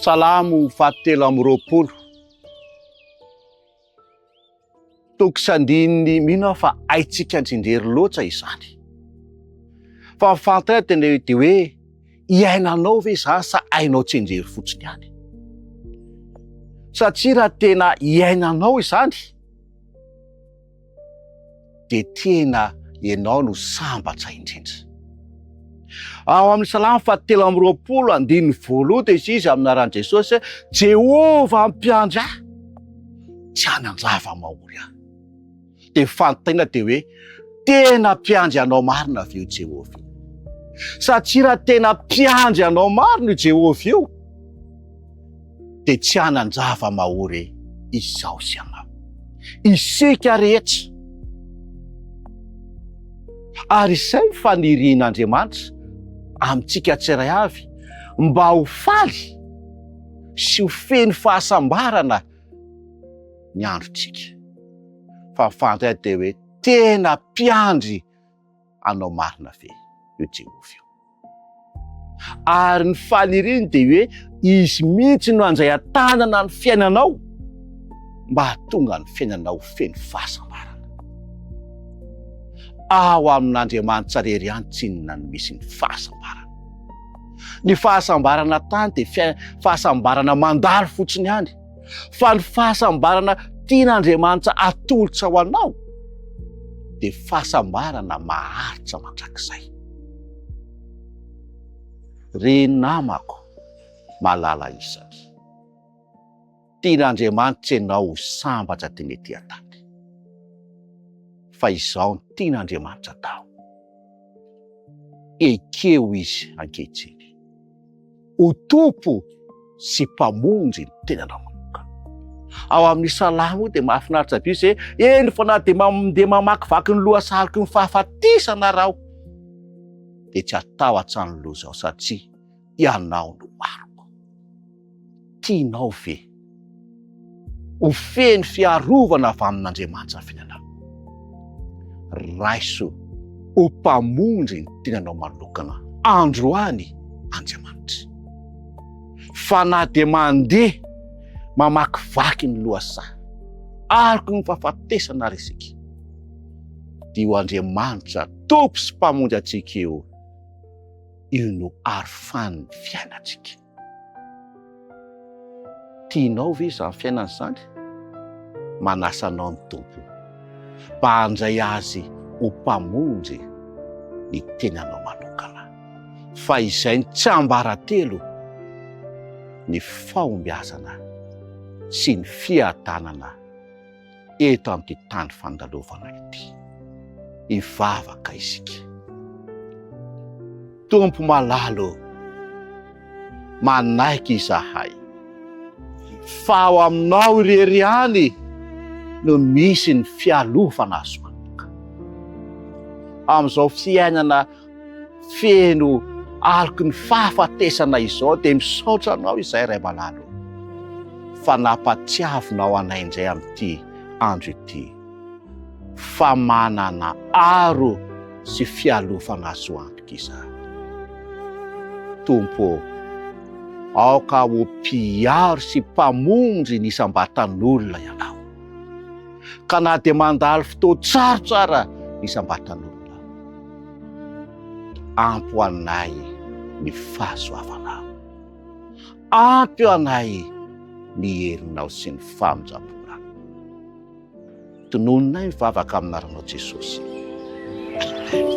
Salamo fahatelo amby roapolo. Toko sandiny mino fa haitsika indrindrery loatra izany. Fa fantatra tena dia hoe iainanao ve za sa ainao tsindrery fotsiny ihany? Satria raha tena iainanao izany dia tena ianao no sambatra indrindra. Ao amin'ny Salamo fahatelo amby roapolo andininy voalohany dia izy amin'ny anaran'i Jesosy hoe Jehovah mpiandry ahy, tsy hanan-java mahory ahy. Dia fantaina dia hoe tena mpiandry anao marina avy eo Jehovah. Satria raha tena mpiandry anao marina io Jehovah io dia tsy hanan-java mahory izao sy anao, isika rehetra. Ary izay fanirian'Andriamanitra amintsika tsirairay avy mba ho faly sy ho feno fahasambarana ny androntsika. Fa fantatra dia hoe tena mpiandry anao marina ve io Jehovah io. Ary ny faniriany dia hoe izy mihitsy no andray an-tanana ny fiainanao mba hahatonga ny fiainanao feno fahasambarana. Ao amin'Andriamanitra rery ihany tsinona no misy ny fahasambarana. Ny fahasambarana tany dia fahasambarana mandalo fotsiny ihany, fa ny fahasambarana tian'Andriamanitra atolotra ho anao dia fahasambarana maharitra mandrakizay. Ry namako malala isatra, tian'Andriamanitra ianao ho sambatra teny ety an-tany. Fa izao ny tian'Andriamanitra tao. Ekeo izy ankehitriny, ho tompo sy mpamonjy ny tenanao manokana. Ao amin'ny Salamo dia mahafinaritra be izy hoe eny fa na dia mamakivaky ny lohasariky ny fahafatesana raho dia tsy atao hatrany loha zao satria ianao no mariko. Tianao ve ho feno fiarovana avy amin'Andriamanitra fiainanao? Raiso ho mpamondry ny tenanao manokana androany Andriamanitra. Fa na dia mandeha mamakivaky ny lohasaha ariko ny fahafatesana resika dia io Andriamanitra tompo sy mpamondry antsika io no arofany ny fiainantsika. Tianao ve izany fiainana izany? Manasanao ny tompo mba handray azy ho mpamondry ny tenanao manokana. Fa izay ny tsy ambaratelo ny fahombiazana sy ny fiadanana eto amin'ity tany fandalovana ity. Hivavaka isika. Tompo malalo, manaiky izahay, fa ao aminao irery ihany no misy ny fialovana azo antoka. Amin'izao fiainana feno aroko ny fahafatesana izao dia misaotra anao izay ray malalo, fa nampatsiavinao anay indray amin'ity andro ity, fa manana aro sy fialovana azo antoka izahay. Tompo, aoka ho mpiaro sy mpamondry ny isam-batan'olona ianao, ka na dia mandalo fotoa tsarotsara ny isam-batan'olona. Ampy ho anay ny fahasoavanao, ampy ho anay ny herinao sy ny famonjam-ponao. Tonononay mivavaka aminaranao Jesosy. Amen.